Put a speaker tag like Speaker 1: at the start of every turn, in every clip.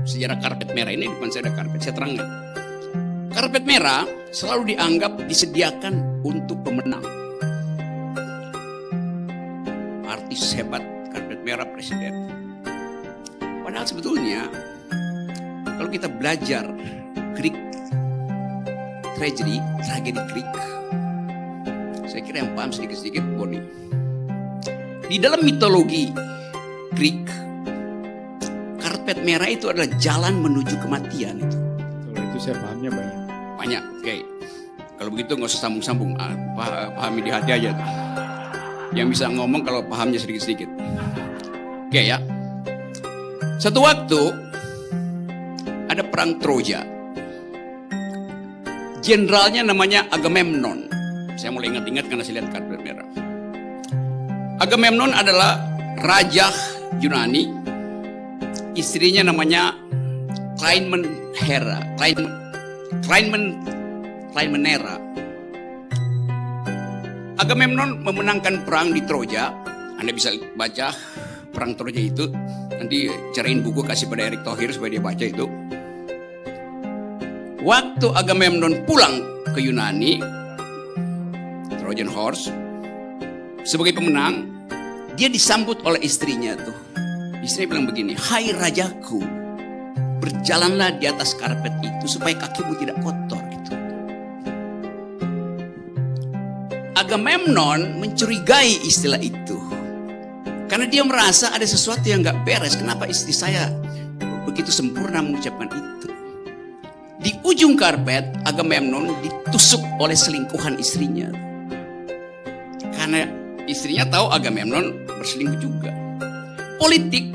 Speaker 1: sejarah karpet merah ini, di depan saya ada karpet, saya terangkan. Karpet merah selalu dianggap disediakan untuk pemenang. Artis hebat, karpet merah presiden. Padahal sebetulnya kalau kita belajar Greek tragedi Greek, saya kira yang paham sedikit-sedikit Boni. Di dalam mitologi Greek, karpet merah itu adalah jalan menuju kematian itu.
Speaker 2: Kalau itu saya pahamnya banyak.
Speaker 1: Banyak, oke. Kalau begitu nggak usah sambung-sambung, pahami di hati aja tuh. Yang bisa ngomong kalau pahamnya sedikit-sedikit. Oke ya. Satu waktu ada perang Troja. Jenderalnya namanya Agamemnon. Saya mulai ingat-ingat karena saya lihat karpet merah. Agamemnon adalah raja Yunani. Istrinya namanya Clytemnestra. Agamemnon memenangkan perang di Troja. Anda bisa baca perang Troja itu. Nanti cariin buku, kasih pada Erick Thohir supaya dia baca itu. Waktu Agamemnon pulang ke Yunani, Trojan Horse, sebagai pemenang, dia disambut oleh istrinya tuh. Istrinya bilang begini, "Hai rajaku, berjalanlah di atas karpet itu supaya kakimu tidak kotor." Gitu. Agamemnon mencurigai istilah itu. Karena dia merasa ada sesuatu yang gak beres. Kenapa istri saya begitu sempurna mengucapkan itu? Di ujung karpet, Agamemnon ditusuk oleh selingkuhan istrinya. Karena istrinya tahu Agamemnon berselingkuh juga. Politik,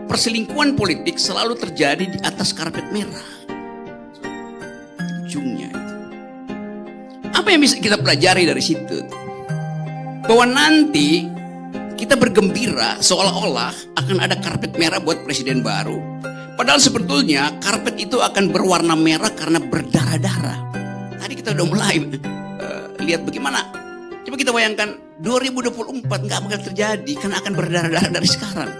Speaker 1: perselingkuhan politik selalu terjadi di atas karpet merah. Ujungnya itu. Apa yang bisa kita pelajari dari situ? Bahwa nanti kita bergembira seolah-olah akan ada karpet merah buat presiden baru. Padahal sebetulnya karpet itu akan berwarna merah karena berdarah-darah. Tadi kita udah mulai lihat bagaimana. Coba kita bayangkan 2024 nggak bakal terjadi karena akan berdarah-darah dari sekarang.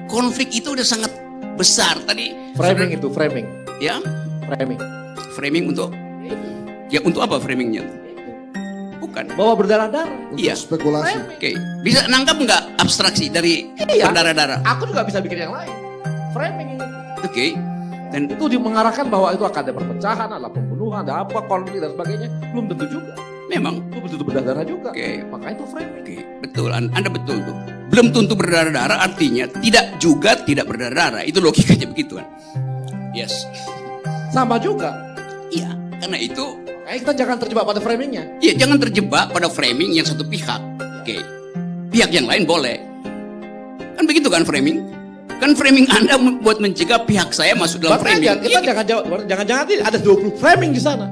Speaker 1: Konflik itu udah sangat besar. Tadi
Speaker 3: framing itu framing.
Speaker 1: Ya? Framing untuk apa framingnya? Bukan.
Speaker 3: Bahwa berdarah-darah.
Speaker 1: Iya.
Speaker 4: Spekulasi.
Speaker 1: Oke. Bisa nangkap nggak abstraksi dari berdarah-darah?
Speaker 3: Aku juga bisa bikin yang lain. Framing ini.
Speaker 1: Oke. Dan
Speaker 3: itu mengarahkan bahwa itu akan ada perpecahan, ada pembunuhan, ada apa, konflik dan sebagainya. Belum tentu juga.
Speaker 1: Memang.
Speaker 3: Itu betul-betul berdarah juga.
Speaker 1: Oke.
Speaker 3: Makanya itu framing.
Speaker 1: Oke. Betul. Anda betul tuh. Belum tentu berdarah-darah artinya tidak berdarah-darah. Itu logikanya begitu kan. Yes.
Speaker 3: Sama juga.
Speaker 1: Iya. Karena itu.
Speaker 3: Kita jangan terjebak pada framingnya.
Speaker 1: Iya, jangan terjebak pada framing yang satu pihak. Oke. Pihak yang lain boleh. Kan begitu kan framing? Kan framing Anda buat mencegah pihak saya masuk dalam framing.
Speaker 3: Kita jangan ada 20 framing di sana.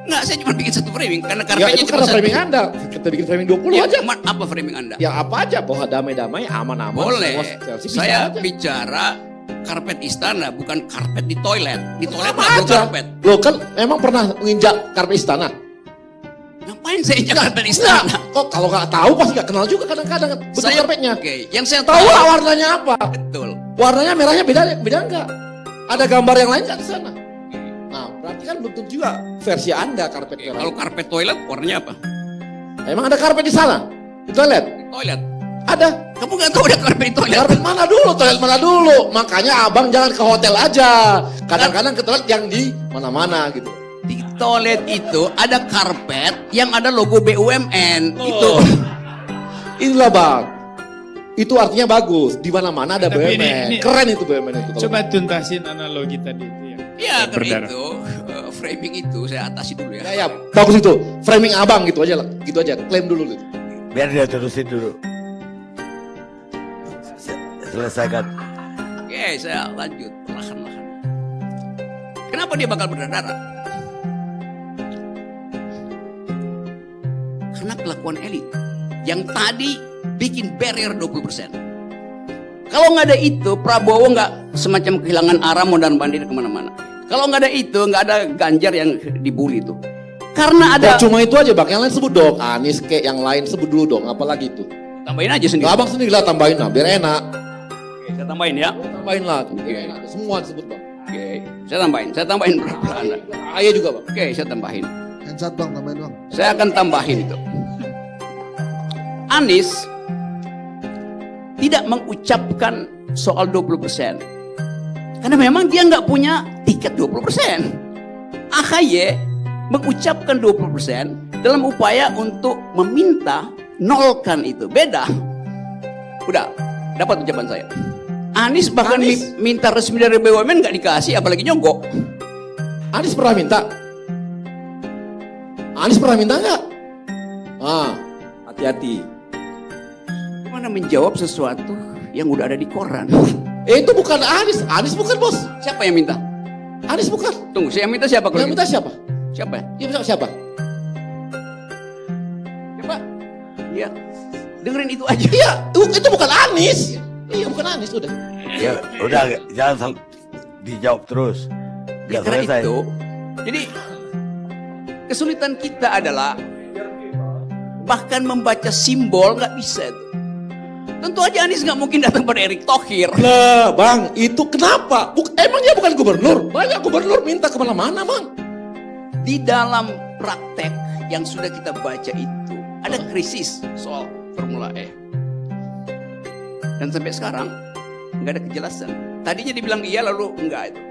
Speaker 1: Enggak, saya cuma bikin satu framing karena karpetnya
Speaker 3: itu karena framing Anda. Kita bikin framing 20 aja.
Speaker 1: Apa framing Anda?
Speaker 3: Ya apa aja, bahwa damai-damai, aman-aman.
Speaker 1: Boleh. Saya bicara karpet istana, bukan karpet di toilet. Di toilet nggak perlu karpet.
Speaker 3: Loh kan emang pernah menginjak karpet istana?
Speaker 1: Ngapain saya injak karpet istana?
Speaker 3: Kok kalau nggak tahu pasti nggak kenal juga kadang-kadang bentuk karpetnya.
Speaker 1: Oke, yang saya
Speaker 3: tahu lah warnanya apa.
Speaker 1: Betul.
Speaker 3: Warnanya merahnya beda nggak? Ada gambar yang lain nggak di sana? Nah berarti kan belum tentu juga versi Anda karpet merah.
Speaker 1: Kalau karpet toilet warnanya apa?
Speaker 3: Emang ada karpet di sana? Di toilet?
Speaker 1: Di toilet.
Speaker 3: Ada.
Speaker 1: Kamu nggak tahu ada karpet di toilet?
Speaker 3: Karpet mana dulu? Toilet mana dulu? Makanya abang jangan ke hotel aja. Kadang-kadang ke toilet yang di mana-mana gitu.
Speaker 1: Di toilet itu ada karpet yang ada logo BUMN. Itu.
Speaker 3: Inilah bang. Itu artinya bagus. Di mana-mana ada BUMN. Keren itu BUMN itu.
Speaker 2: Coba tuntasin analogi tadi itu ya.
Speaker 1: Ya karena itu framing itu saya atasi dulu ya.
Speaker 3: Ya bagus itu. Framing abang gitu aja lah. Gitu aja. Klaim dulu.
Speaker 5: Biar dia terusin dulu. Selesaikan.
Speaker 1: Oke, saya lanjut perlahan-lahan. Kenapa dia bakal berdarah? Karena kelakuan elit yang tadi bikin barrier 20%. Kalau nggak ada itu, Prabowo nggak semacam kehilangan arah mondar mandir kemana-mana. Kalau nggak ada itu, nggak ada Ganjar yang dibully itu. Karena ada.
Speaker 3: Cuma itu aja bang, yang lain sebut dong. Anies kayak yang lain sebut dulu dong. Apalagi itu.
Speaker 1: Tambahin aja sendiri.
Speaker 3: Abang sendiri lah tambahin lah, biar enak.
Speaker 1: Oke, saya tambahin ya.
Speaker 3: Tambahin lah, biar enak. Semua disebut bang.
Speaker 1: Oke, saya tambahin berapa Anda?
Speaker 3: Ayo juga bang.
Speaker 1: Oke, saya tambahin.
Speaker 4: Hensat bang, tambahin bang.
Speaker 1: Saya akan tambahin itu. Anies tidak mengucapkan soal 20%. Karena memang dia nggak punya tiket 20%. AHY mengucapkan 20% dalam upaya untuk meminta nolkan itu. Beda. Udah, dapat ucapan saya. Anies bahkan minta resmi dari BUMN nggak dikasih, apalagi nyogok.
Speaker 3: Anies pernah minta? Anies pernah minta nggak? Hati-hati.
Speaker 1: Mana menjawab sesuatu yang udah ada di koran.
Speaker 3: Itu bukan Anies. Anies bukan bos.
Speaker 1: Siapa yang minta?
Speaker 3: Anies bukan.
Speaker 1: Tunggu, saya minta siapa?
Speaker 3: Yang minta siapa?
Speaker 1: Siapa?
Speaker 3: Dia minta siapa?
Speaker 1: Coba. Ya, dengerin itu aja.
Speaker 3: Iya, itu bukan Anies. Iya, bukan Anies, udah.
Speaker 5: Ya udah, jangan dijawab terus. Gak
Speaker 1: Karena
Speaker 5: selesai.
Speaker 1: itu, jadi kesulitan kita adalah bahkan membaca simbol nggak bisa itu. Tentu aja Anies nggak mungkin datang pada Erick Thohir.
Speaker 3: Lah bang, itu kenapa? Emang dia bukan gubernur? Banyak gubernur minta kemana-mana bang.
Speaker 1: Di dalam praktek yang sudah kita baca itu ada krisis soal Formula E. Dan sampai sekarang nggak ada kejelasan. Tadinya dibilang iya lalu enggak itu.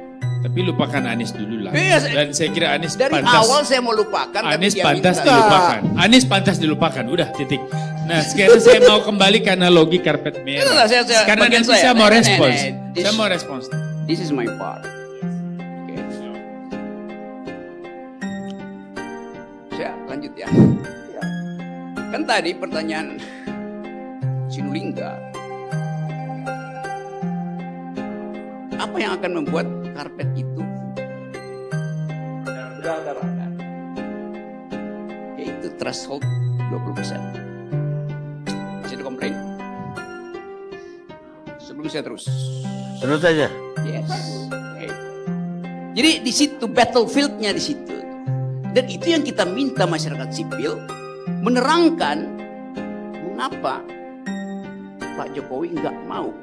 Speaker 2: Tapi lupakan Anies dulu lah.
Speaker 1: Iya,
Speaker 2: Dan saya kira Anies
Speaker 1: dari
Speaker 2: pantas.
Speaker 1: awal saya mau lupakan.
Speaker 2: Anies
Speaker 1: tapi dia
Speaker 2: pantas
Speaker 1: minta.
Speaker 2: dilupakan. Anies pantas dilupakan. Udah titik. Nah sekarang saya mau kembali ke analogi karpet merah.
Speaker 1: Itulah, saya-
Speaker 2: Karena
Speaker 1: bagian
Speaker 2: nanti
Speaker 1: saya.
Speaker 2: saya mau
Speaker 1: Nih,
Speaker 2: respons.
Speaker 1: nih, nih.
Speaker 2: Saya mau respons.
Speaker 1: This is my part. Oke. Saya lanjut ya. Kan tadi pertanyaan Sinulinga. Apa yang akan membuat karpet itu berdarah? Yaitu threshold 20%. Bisa dikomplain? Sebelum saya terus.
Speaker 5: Terus aja.
Speaker 1: Yes. Okay. Jadi di situ battlefieldnya di situ. Dan itu yang kita minta masyarakat sipil menerangkan mengapa Pak Jokowi nggak mau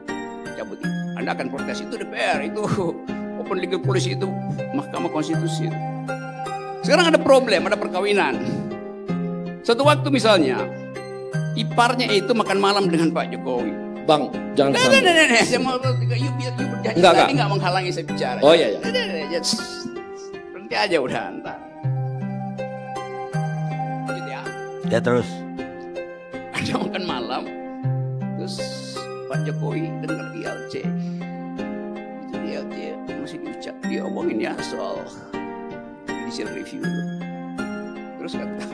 Speaker 1: cabut itu. Anda akan protes itu DPR, itu open legal policy, itu Mahkamah Konstitusi. Sekarang ada problem, ada perkawinan. Satu waktu misalnya iparnya itu makan malam dengan Pak Jokowi.
Speaker 3: Bang, jangan
Speaker 1: Nah, saya mau you berjanji
Speaker 3: Enggak,
Speaker 1: tadi nggak menghalangi saya bicara.
Speaker 3: Oh iya, iya.
Speaker 1: Berhenti aja udah ntar. Lanjut ya.
Speaker 5: Ya terus.
Speaker 1: Ada makan malam, terus Pak Jokowi dengar di LC. Itu di LC masih diomongin ya soal judicial review. Terus kata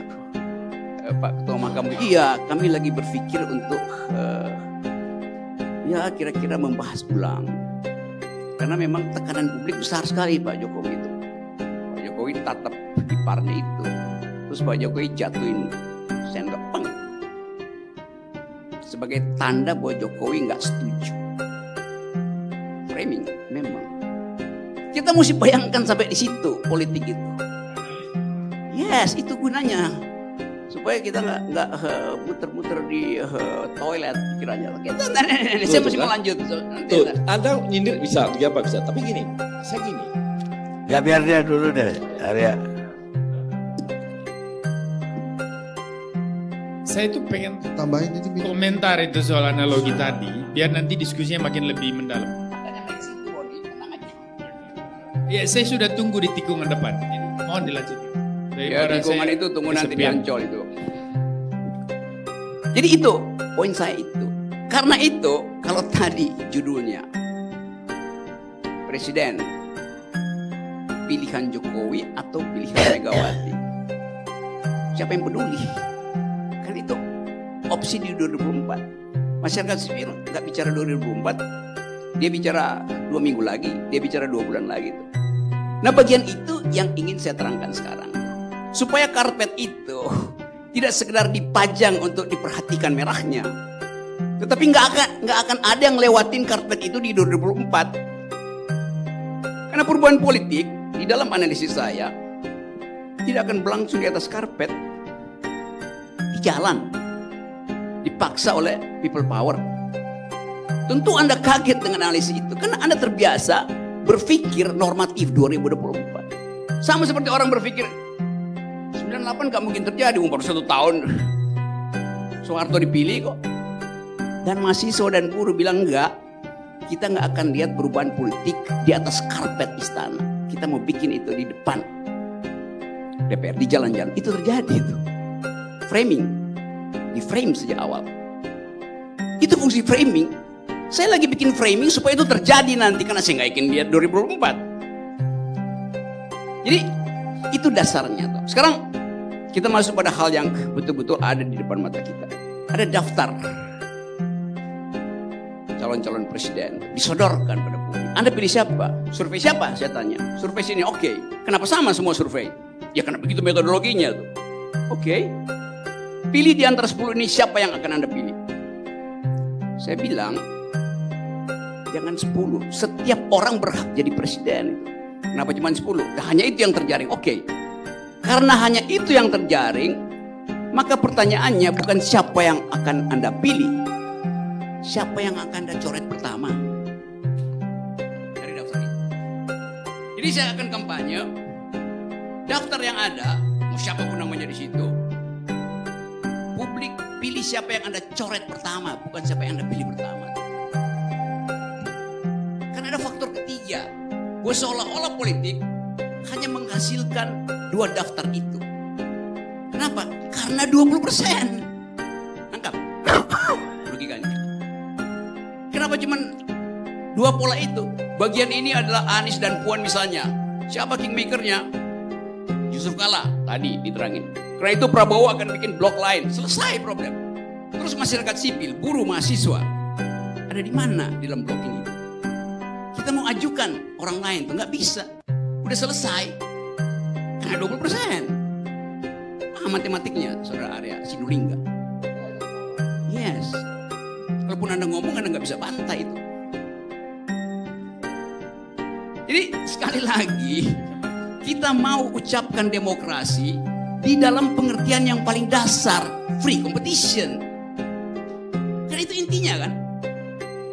Speaker 1: Pak Ketua Mahkamah, iya kami lagi berpikir untuk ya kira-kira membahas ulang. Karena memang tekanan publik besar sekali Pak Jokowi itu. Pak Jokowi tatap iparnya itu. Terus Pak Jokowi jatuhin sendok peng. Sebagai tanda bahwa Jokowi nggak setuju. Framing memang. Kita mesti bayangkan sampai di situ politik itu. Yes, itu gunanya. Supaya kita nggak muter-muter di toilet kiranya. Saya masih mau lanjut.
Speaker 3: Tuh, Anda nyindir bisa, apa bisa. Tapi gini, saya gini.
Speaker 5: Ya biar dia dulu deh, Arya.
Speaker 2: Saya itu pengen
Speaker 4: Tambahin itu Bin.
Speaker 2: komentar itu soal analogi tadi, biar nanti diskusinya makin lebih mendalam. Ya, saya sudah tunggu di tikungan depan. Ini, mohon dilanjutkan.
Speaker 1: Ya,
Speaker 2: Daripada
Speaker 1: tikungan
Speaker 2: saya
Speaker 1: itu tunggu nanti di
Speaker 2: kesepian.
Speaker 1: Ancol itu. Jadi itu poin saya itu. Karena itu kalau tadi judulnya Presiden pilihan Jokowi atau pilihan Megawati, siapa yang peduli? Kan itu opsi di 2024. Masyarakat sipil nggak bicara 2024, dia bicara 2 minggu lagi, dia bicara 2 bulan lagi. Nah bagian itu yang ingin saya terangkan sekarang. Supaya karpet itu tidak sekedar dipajang untuk diperhatikan merahnya. Tetapi nggak akan ada yang lewatin karpet itu di 2024. Karena perubahan politik di dalam analisis saya tidak akan berlangsung di atas karpet, di jalan, dipaksa oleh people power. Tentu Anda kaget dengan analisis itu, karena Anda terbiasa berpikir normatif 2024. Sama seperti orang berpikir 98 gak mungkin terjadi, umur 1 tahun Soeharto dipilih kok. Dan mahasiswa dan buruh bilang enggak, kita nggak akan lihat perubahan politik di atas karpet istana. Kita mau bikin itu di depan DPR, di jalan-jalan. Itu terjadi itu. Framing, di frame sejak awal. Itu fungsi framing. Saya lagi bikin framing supaya itu terjadi nanti, karena saya nggak ingin lihat 2024. Jadi itu dasarnya. Sekarang kita masuk pada hal yang betul-betul ada di depan mata kita. Ada daftar calon-calon presiden disodorkan pada publik. Anda pilih siapa? Survei siapa? Saya tanya. Survei sini, oke. Kenapa sama semua survei? Ya karena begitu metodologinya tuh. Oke. Pilih di antara 10 ini siapa yang akan Anda pilih? Saya bilang, jangan 10. Setiap orang berhak jadi presiden. Kenapa cuma 10? Nah, hanya itu yang terjaring. Oke. Karena hanya itu yang terjaring, maka pertanyaannya bukan siapa yang akan Anda pilih. Siapa yang akan Anda coret pertama dari daftar itu? Jadi saya akan kampanye, daftar yang ada, mau siapapun namanya di situ, publik pilih siapa yang Anda coret pertama, bukan siapa yang Anda pilih pertama. Karena ada faktor ketiga, bahwa seolah-olah politik hanya menghasilkan 2 daftar itu. Kenapa? Karena 20%. Nangkap logikanya. Kenapa cuman 2 pola itu? Bagian ini adalah Anies dan Puan misalnya. Siapa kingmakernya? Yusuf Kala, tadi diterangin. Karena itu Prabowo akan bikin blok lain. Selesai problem. Terus masyarakat sipil, buruh, mahasiswa. Ada di mana di dalam blok ini? Kita mau ajukan orang lain tuh nggak bisa. Udah selesai. Karena 20%. Matematiknya, saudara Arya Sinulinga. Yes. Kalaupun Anda ngomong, Anda nggak bisa bantai itu. Jadi sekali lagi, kita mau ucapkan demokrasi di dalam pengertian yang paling dasar, free competition. Karena itu intinya kan.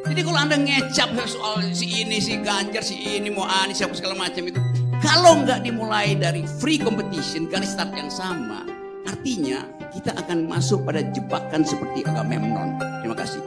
Speaker 1: Jadi kalau Anda ngecap soal si ini, si Ganjar, si ini, mau Anies, siapa segala macam itu. Kalau nggak dimulai dari free competition, garis start yang sama, artinya kita akan masuk pada jebakan seperti Agamemnon. Terima kasih.